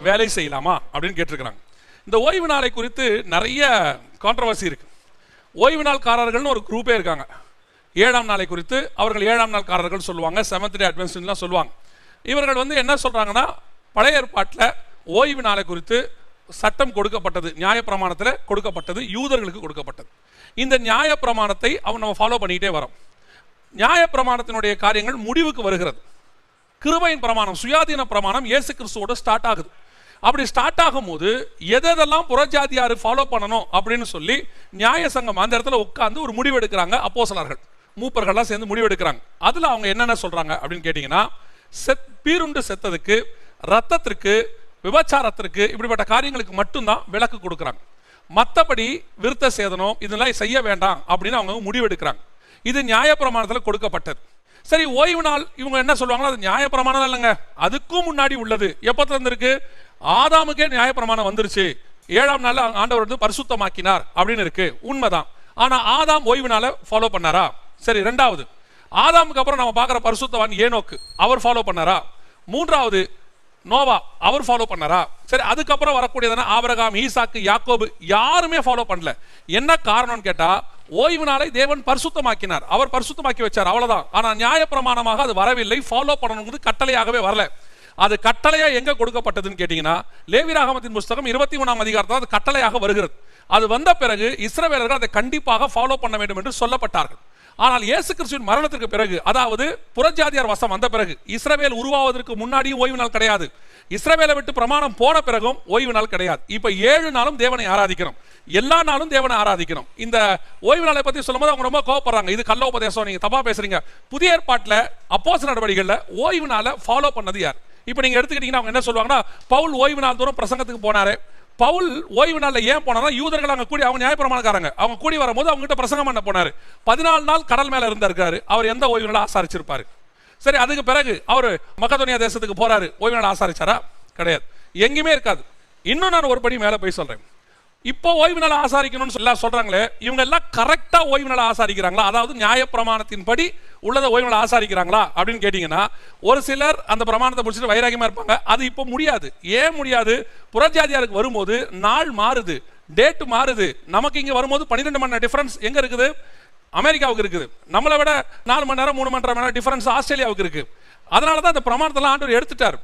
வேலை செய்யலாமா அப்படின்னு கேட்டிருக்கிறாங்க. இந்த ஓய்வு நாளை குறித்து நிறைய கான்ட்ரவர்சி இருக்கு. ஓய்வு நாள்காரர்கள்னு ஒரு குரூப்பே இருக்காங்க. 7ஆம் நாளை குறித்து அவர்கள் 7ஆம் நாள்காரர்கள் சொல்லுவாங்க, செவன்த் டே அட்வென்டிஸ்ட்லாம் சொல்லுவாங்க. இவர்கள் என்ன சொல்றாங்கன்னா, பழைய ஏற்பாட்டில் ஓய்வு நாளை குறித்து சட்டம் கொடுக்கப்பட்டது, நியாயப்பிரமாணத்தில் கொடுக்கப்பட்டது, யூதர்களுக்கு கொடுக்கப்பட்டது. இந்த நியாயப்பிரமாணத்தை நம்ம ஃபாலோ பண்ணிக்கிட்டே வரோம். நியாயப்பிரமாணத்தினுடைய காரியங்கள் முடிவுக்கு வருகிறது. கிருபையின் பிரமாணம், சுயாதீன பிரமாணம் இயேசு கிறிஸ்துவோட ஸ்டார்ட் ஆகுது. அப்படி ஸ்டார்ட் ஆகும்போது எதெல்லாம் புறஜாதியார் ஃபாலோ பண்ணணும் அப்படின்னு சொல்லி நியாய சங்கம் அந்த இடத்துல உட்கார்ந்து ஒரு முடிவு எடுக்கிறாங்க. அப்போஸ்தலர்கள் மூப்பர்கள்லாம் சேர்ந்து முடிவு எடுக்கிறாங்க. அதில் அவங்க என்னென்ன சொல்றாங்க அப்படின்னு கேட்டிங்கன்னா, பீருண்டு செத்ததுக்கு, ரத்தத்திற்கு, விபச்சாரத்திற்கு, இப்படிப்பட்ட காரியங்களுக்கு மட்டும்தான் விலக்கு கொடுக்குறாங்க. மற்றபடி விருத்த சேதனம் இதெல்லாம் செய்ய வேண்டாம் அப்படின்னு அவங்க முடிவெடுக்கிறாங்க. இது நியாயப்பிரமாணத்தில் கொடுக்கப்பட்டது. சரி, ஓய்வு நாள் இவங்க என்ன சொல்லுவாங்கன்னா, அது நியாயப்பிரமாணம் இல்லைங்க, அதுக்கும் முன்னாடி உள்ளது. எப்போ இருக்கு? ஆதாமுக்கே நியாயப்பிரமாணம் வந்துருச்சு, 7ஆம் நாள் ஆண்டவர் பரிசுத்தமாக்கினார் அப்படின்னு இருக்கு. உண்மைதான். ஆனா ஆதாம் ஓய்வு நாளை ஃபாலோ பண்ணாரா? சரி. 2வது, ஆதாமுக்கு அப்புறம் நம்ம பார்க்குற பரிசுத்தவான் ஏனோக்கு, அவர் ஃபாலோ பண்ணாரா? 3வது நோவா, அவர் ஃபாலோ பண்ணாரா? சரி. அதுக்கப்புறம் வரக்கூடியதான ஆபிரகாம், ஈசாக்கு, யாக்கோபு, யாருமே ஃபாலோ பண்ணல. என்ன காரணம்னு கேட்டா, ஓய்வு நாளை தேவன் பரிசுத்தமாக்கினார், அவர் பரிசுத்தமாக்கி வச்சார், அவ்வளவுதான். ஆனா நியாயப்பிரமாணமாக அது வரவில்லை, ஃபாலோ பண்ணணுங்கிறது கட்டளையாகவே வரல. அது கட்டளையா எங்க கொடுக்கப்பட்டதுன்னு கேட்டீங்கன்னா, லேவியராகமத்தின் புஸ்தகம் 21ஆம் அதிகாரத்தில் அது கட்டளையாக வருகிறது. அது வந்த பிறகு இஸ்ரவேலர்கள் அதை கண்டிப்பாக ஃபாலோ பண்ண வேண்டும் என்று சொல்லப்பட்டார்கள். ஆனால் இயேசு கிறிஸ்துவின் மரணத்திற்கு பிறகு, அதாவது புறஜாதியார் வசம் வந்த பிறகு, இஸ்ரவேல் உருவாவதற்கு முன்னாடியும் ஓய்வு நாள் கிடையாது, இஸ்ரவேலை விட்டு பிரமாணம் போன பிறகும் ஓய்வு நாள் கிடையாது. இப்ப 7 நாளும் தேவனை ஆராதிக்கிறோம், எல்லா நாளும் தேவனை ஆராதிக்கிறோம். இந்த ஓய்வு நாளை பத்தி சொல்லும்போது அவங்க ரொம்ப கோவப்படுறாங்க, இது கள்ள உபதேசம், நீங்க தப்பா பேசுறீங்க. புதிய ஏற்பாட்டில் அப்போஸ்தலர் நடவடிக்கைகளில் ஓய்வு நாளை ஃபாலோ பண்ணது யார்? இப்ப நீங்க எடுத்துக்கிட்டீங்கன்னா அவங்க என்ன சொல்லுவாங்கன்னா, பவுல் ஓய்வு நாள் தூரம் பிரசங்கத்துக்கு போனாரு. பவுல் ஓய்வு நாள்ல ஏன் போனாரா? யூதர்கள் அங்க கூடி, அவங்க நியாயப்பிரமாணக்காரங்க, அவங்க கூடி வரும்போது அவங்க கிட்ட பிரசங்கம் பண்ண போனாரு. 14 நாள் கடல் மேல இருந்திருக்காரு. அவர் எந்த ஓய்வு நாளை ஆசாரிச்சிருப்பாரு? சரி. அதுக்கு பிறகு அவர் மக்கதோனியா தேசத்துக்கு போறாரு, ஓய்வு நாள் ஆசாரிச்சாரா? கிடையாது, எங்கேயுமே இருக்காது. இன்னும் நான் ஒரு படி மேல போய் சொல்றேன். இப்போ ஓய்வு நாள் ஆசாரிக்கணும்னு சொல்றாங்களே, இவங்க எல்லாம் கரெக்டா ஓய்வு நாள் ஆசாரிக்கிறாங்களா? அதாவது நியாயப்பிரமாணத்தின் படி உள்ளதை ஓய்வு நாள் ஆசாரிக்கிறாங்களா அப்படின்னு கேட்டீங்கன்னா, ஒரு சிலர் அந்த பிரமாணத்தை முடிச்சுட்டு வைராகியமா இருப்பாங்க. அது இப்போ முடியாது. ஏன் முடியாது? புறஜாதியாருக்கு வரும்போது நாள் மாறுது, டேட் மாறுது. நமக்கு இங்க வரும்போது 12 மணி நேரம் டிஃபரன்ஸ் எங்க இருக்குது? அமெரிக்காவுக்கு இருக்குது. நம்மளை விட 4 மணி நேரம் 3 மணி நேரம் டிஃபரன்ஸ் ஆஸ்திரேலியாவுக்கு இருக்கு. அதனால தான் அந்த பிரமாணத்தெல்லாம் ஆண்டவர் எடுத்துட்டார்.